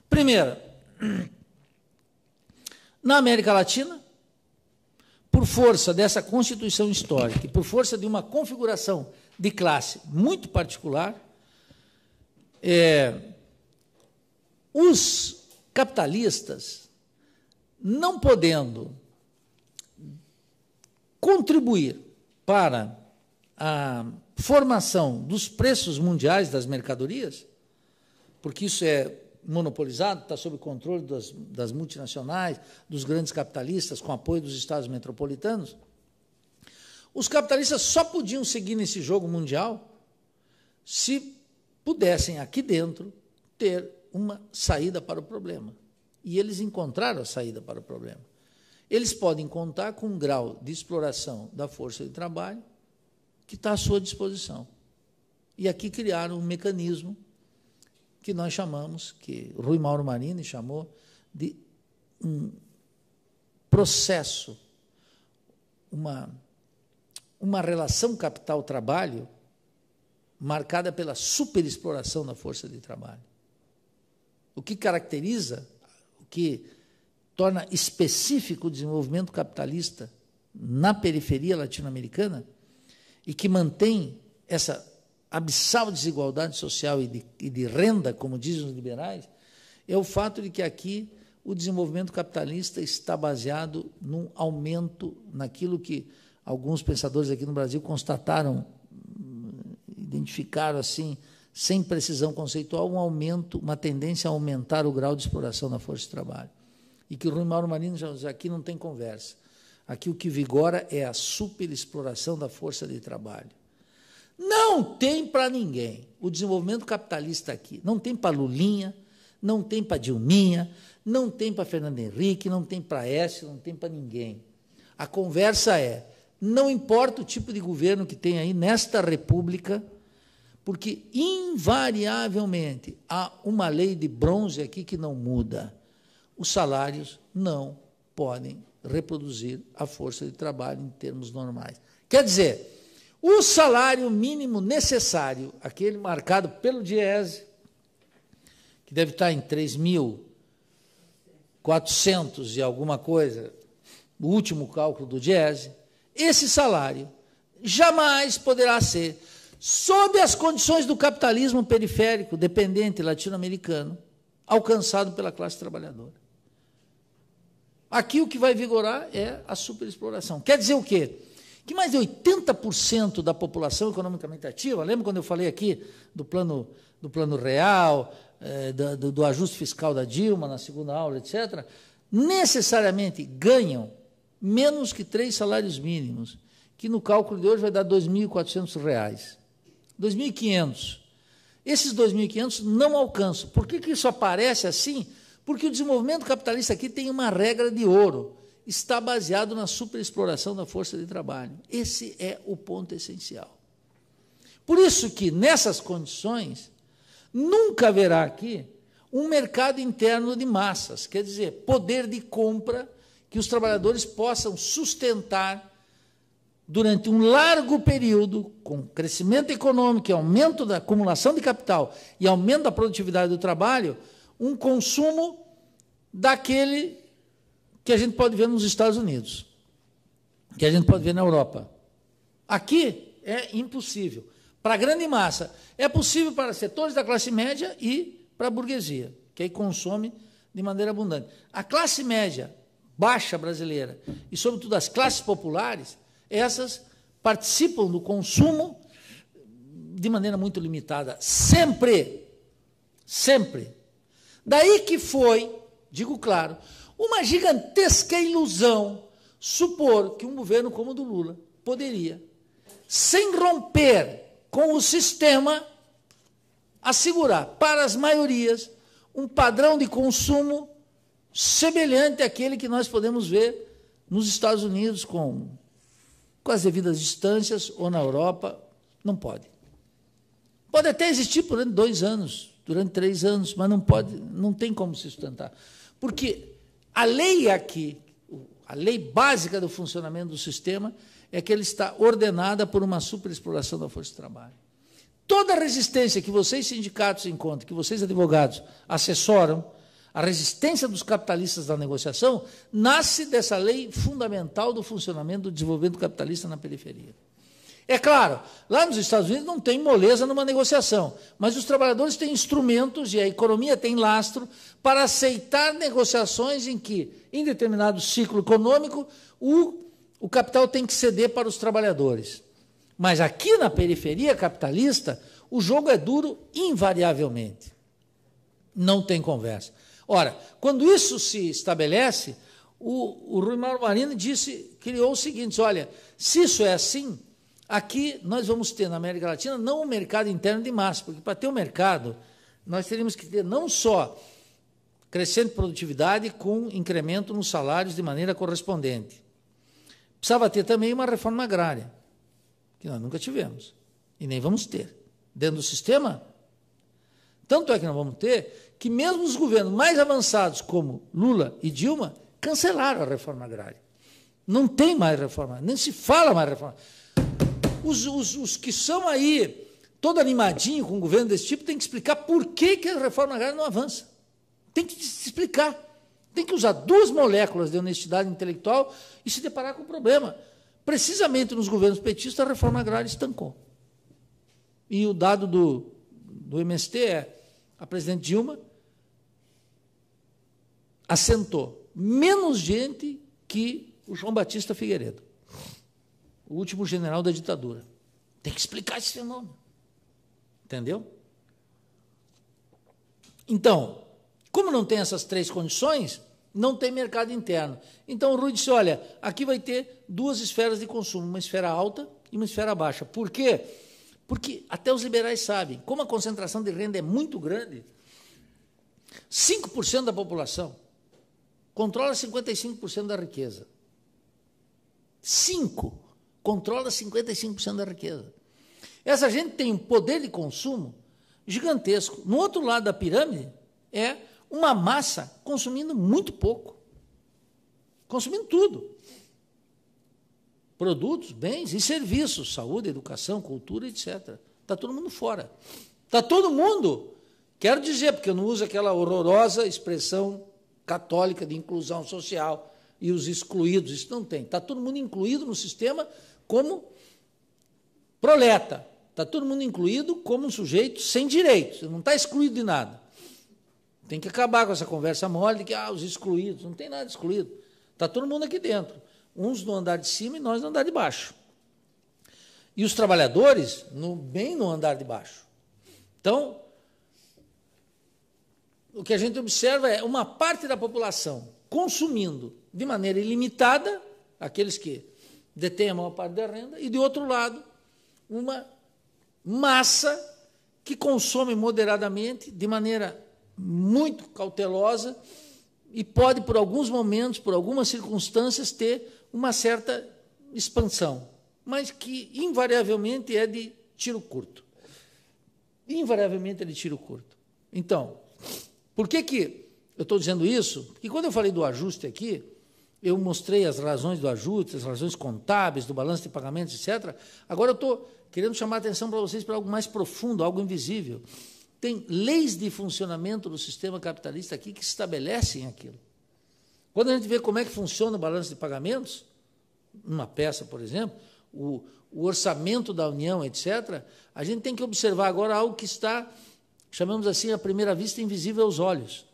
Primeira, na América Latina, por força dessa Constituição histórica e por força de uma configuração de classe muito particular, os capitalistas, não podendo contribuir para a formação dos preços mundiais das mercadorias, porque isso é monopolizado, está sob o controle das multinacionais, dos grandes capitalistas, com apoio dos estados metropolitanos, os capitalistas só podiam seguir nesse jogo mundial se pudessem, aqui dentro, ter uma saída para o problema. E eles encontraram a saída para o problema. Eles podem contar com um grau de exploração da força de trabalho que está à sua disposição. E aqui criaram um mecanismo que nós chamamos, que Rui Mauro Marini chamou de um processo, uma relação capital-trabalho marcada pela superexploração da força de trabalho. O que caracteriza, o que torna específico o desenvolvimento capitalista na periferia latino-americana e que mantém essa abissal desigualdade social e de renda, como dizem os liberais, é o fato de que aqui o desenvolvimento capitalista está baseado num aumento naquilo que alguns pensadores aqui no Brasil constataram, identificaram assim, sem precisão conceitual, um aumento, uma tendência a aumentar o grau de exploração da força de trabalho. E que o Rui Mauro Marini já diz, aqui não tem conversa. Aqui o que vigora é a superexploração da força de trabalho. Não tem para ninguém. O desenvolvimento capitalista aqui não tem para Lulinha, não tem para Dilminha, não tem para Fernando Henrique, não tem para Écio, não tem para ninguém. A conversa é, não importa o tipo de governo que tem aí nesta república, porque invariavelmente há uma lei de bronze aqui que não muda. Os salários não podem reproduzir a força de trabalho em termos normais. Quer dizer, o salário mínimo necessário, aquele marcado pelo Diese, que deve estar em 3.400 e alguma coisa, o último cálculo do Diese, esse salário jamais poderá ser, sob as condições do capitalismo periférico, dependente latino-americano, alcançado pela classe trabalhadora. Aqui o que vai vigorar é a superexploração. Quer dizer o quê? Que mais de 80% da população economicamente ativa, lembra quando eu falei aqui do plano real, do ajuste fiscal da Dilma na segunda aula, etc., necessariamente ganham menos que 3 salários mínimos, que no cálculo de hoje vai dar R$ 2.400. R$ 2.500. Esses 2.500 não alcançam. Por que isso aparece assim? Porque o desenvolvimento capitalista aqui tem uma regra de ouro. Está baseado na superexploração da força de trabalho. Esse é o ponto essencial. Por isso que, nessas condições, nunca haverá aqui um mercado interno de massas, quer dizer, poder de compra que os trabalhadores possam sustentar durante um largo período, com crescimento econômico, aumento da acumulação de capital e aumento da produtividade do trabalho, um consumo daquele que a gente pode ver nos Estados Unidos, que a gente pode ver na Europa. Aqui é impossível. Para a grande massa, é possível para setores da classe média e para a burguesia, que aí consome de maneira abundante. A classe média baixa brasileira e, sobretudo, as classes populares, essas participam do consumo de maneira muito limitada, sempre. Daí que foi, digo claro, uma gigantesca ilusão supor que um governo como o do Lula poderia, sem romper com o sistema, assegurar para as maiorias um padrão de consumo semelhante àquele que nós podemos ver nos Estados Unidos com as devidas distâncias, ou na Europa. Não pode. Pode até existir durante 2 anos, durante 3 anos, mas não pode, não tem como se sustentar. Porque a lei aqui, a lei básica do funcionamento do sistema, é que ele está ordenada por uma superexploração da força de trabalho. Toda a resistência que vocês, sindicatos, encontram, que vocês, advogados, assessoram, a resistência dos capitalistas da negociação, nasce dessa lei fundamental do funcionamento do desenvolvimento capitalista na periferia. É claro, lá nos Estados Unidos não tem moleza numa negociação, mas os trabalhadores têm instrumentos e a economia tem lastro para aceitar negociações em que, em determinado ciclo econômico, o capital tem que ceder para os trabalhadores. Mas aqui na periferia capitalista, o jogo é duro invariavelmente. Não tem conversa. Ora, quando isso se estabelece, o Rui Mauro Marini criou o seguinte: olha, se isso é assim, aqui nós vamos ter na América Latina não um mercado interno de massa, porque para ter um mercado, nós teríamos que ter não só crescente produtividade com incremento nos salários de maneira correspondente. Precisava ter também uma reforma agrária, que nós nunca tivemos, e nem vamos ter. Dentro do sistema, tanto é que nós vamos ter que mesmo os governos mais avançados, como Lula e Dilma, cancelaram a reforma agrária. Não tem mais reforma, nem se fala mais reforma. Os que são aí, todo animadinho com um governo desse tipo, tem que explicar por que a reforma agrária não avança. Tem que se explicar. Tem que usar 2 moléculas de honestidade intelectual e se deparar com o problema. Precisamente nos governos petistas, a reforma agrária estancou. E o dado do MST é: a presidente Dilma assentou menos gente que o João Batista Figueiredo, o último general da ditadura. Tem que explicar esse fenômeno. Entendeu? Então, como não tem essas 3 condições, não tem mercado interno. Então o Rui disse: olha, aqui vai ter 2 esferas de consumo, uma esfera alta e uma esfera baixa. Por quê? Porque até os liberais sabem, como a concentração de renda é muito grande, 5% da população controla 55% da riqueza. 5% controla 55% da riqueza. Essa gente tem um poder de consumo gigantesco. No outro lado da pirâmide é uma massa consumindo muito pouco. Consumindo tudo. Produtos, bens e serviços, saúde, educação, cultura, etc. Está todo mundo fora. Está todo mundo, quero dizer, porque eu não uso aquela horrorosa expressão católica de inclusão social e os excluídos, isso não tem. Está todo mundo incluído no sistema como proleta. Está todo mundo incluído como um sujeito sem direitos, não está excluído de nada. Tem que acabar com essa conversa mole de que os excluídos, não tem nada excluído. Está todo mundo aqui dentro. Uns no andar de cima e nós no andar de baixo. E os trabalhadores bem no andar de baixo. Então, o que a gente observa é uma parte da população consumindo de maneira ilimitada, aqueles que detêm a maior parte da renda, e, de outro lado, uma massa que consome moderadamente, de maneira muito cautelosa, e pode, por alguns momentos, por algumas circunstâncias, ter uma certa expansão, mas que invariavelmente é de tiro curto. Invariavelmente é de tiro curto. Então, por que eu estou dizendo isso? Porque quando eu falei do ajuste aqui, eu mostrei as razões do ajuste, as razões contábeis, do balanço de pagamentos, etc. Agora eu estou querendo chamar a atenção para vocês para algo mais profundo, algo invisível. Tem leis de funcionamento do sistema capitalista aqui que estabelecem aquilo. Quando a gente vê como é que funciona o balanço de pagamentos, numa peça, por exemplo, o orçamento da União, etc., a gente tem que observar agora algo que está, chamamos assim, à primeira vista, invisível aos olhos,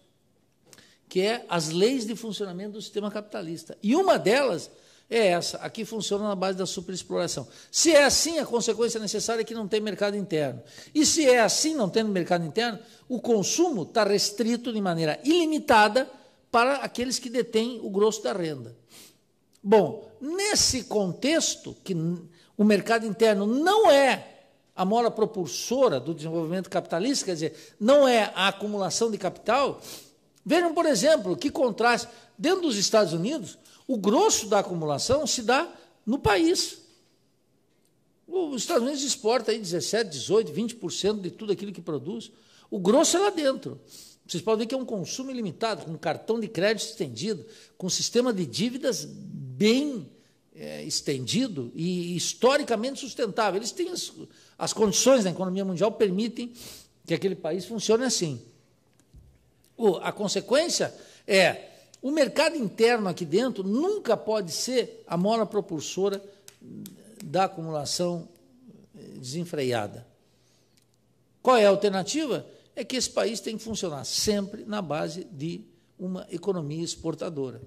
que é as leis de funcionamento do sistema capitalista. E uma delas é essa, aqui funciona na base da superexploração. Se é assim, a consequência necessária é que não tem mercado interno. E se é assim, não tendo mercado interno, o consumo está restrito de maneira ilimitada para aqueles que detêm o grosso da renda. Bom, nesse contexto, que o mercado interno não é a mola propulsora do desenvolvimento capitalista, quer dizer, não é a acumulação de capital, vejam, por exemplo, que contraste. Dentro dos Estados Unidos, o grosso da acumulação se dá no país. Os Estados Unidos exportam aí 17%, 18%, 20% de tudo aquilo que produz. O grosso é lá dentro. Vocês podem ver que é um consumo ilimitado, com cartão de crédito estendido, com sistema de dívidas bem estendido e historicamente sustentável. Eles têm as condições na economia mundial permitem que aquele país funcione assim. A consequência é o mercado interno aqui dentro nunca pode ser a mola propulsora da acumulação desenfreada. Qual é a alternativa? É que esse país tem que funcionar sempre na base de uma economia exportadora.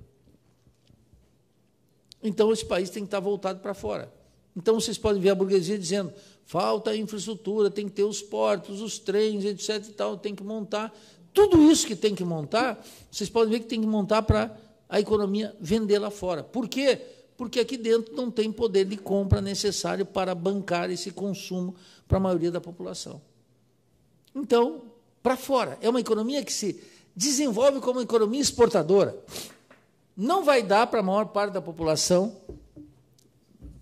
Então, esse país tem que estar voltado para fora. Então, vocês podem ver a burguesia dizendo, falta infraestrutura, tem que ter os portos, os trens, etc. e tal, tem que montar. Tudo isso que tem que montar, vocês podem ver que tem que montar para a economia vender lá fora. Por quê? Porque aqui dentro não tem poder de compra necessário para bancar esse consumo para a maioria da população. Então, para fora. É uma economia que se desenvolve como uma economia exportadora. Não vai dar para a maior parte da população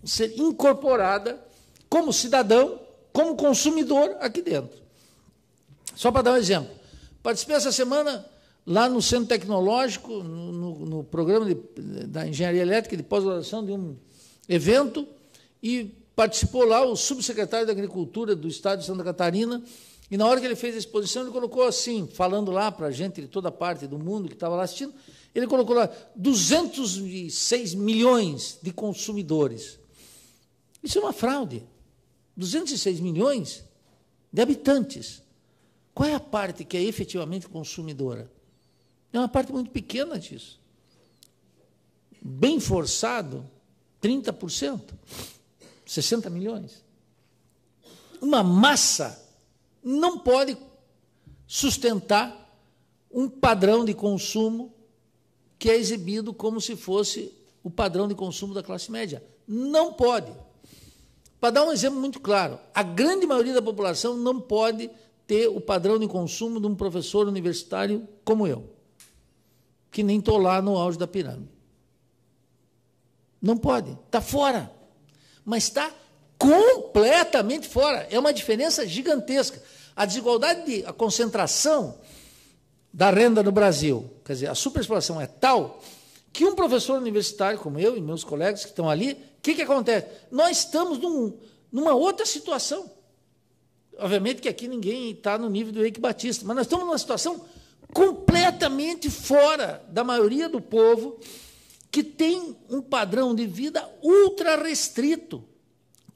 ser incorporada como cidadão, como consumidor aqui dentro. Só para dar um exemplo. Participei essa semana lá no Centro Tecnológico, no programa da Engenharia Elétrica de pós-graduação de um evento, e participou lá o subsecretário da Agricultura do Estado de Santa Catarina, e na hora que ele fez a exposição, ele colocou assim, falando lá para a gente de toda parte do mundo que estava lá assistindo, ele colocou lá 206 milhões de consumidores. Isso é uma fraude. 206 milhões de habitantes. Qual é a parte que é efetivamente consumidora? É uma parte muito pequena disso. Bem forçado, 30%, 60 milhões. Uma massa não pode sustentar um padrão de consumo que é exibido como se fosse o padrão de consumo da classe média. Não pode. Para dar um exemplo muito claro, a grande maioria da população não pode ter o padrão de consumo de um professor universitário como eu, que nem estou lá no auge da pirâmide. Não pode, está fora. Mas está completamente fora. É uma diferença gigantesca. A desigualdade, a concentração da renda no Brasil, quer dizer, a superexploração é tal que um professor universitário como eu e meus colegas que estão ali, o que acontece? Nós estamos numa outra situação. Obviamente que aqui ninguém está no nível do Eike Batista, mas nós estamos numa situação completamente fora da maioria do povo que tem um padrão de vida ultra restrito,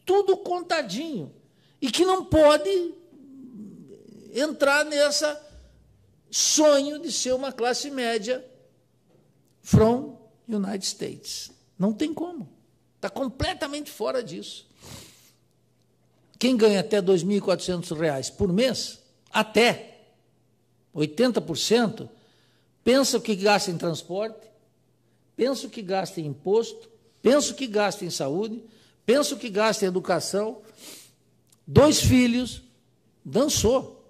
tudo contadinho, e que não pode entrar nessa sonho de ser uma classe média from United States. Não tem como. Está completamente fora disso. Quem ganha até R$ 2.400 por mês, até 80%, pensa o que gasta em transporte, pensa o que gasta em imposto, pensa o que gasta em saúde, pensa o que gasta em educação. 2 filhos, dançou.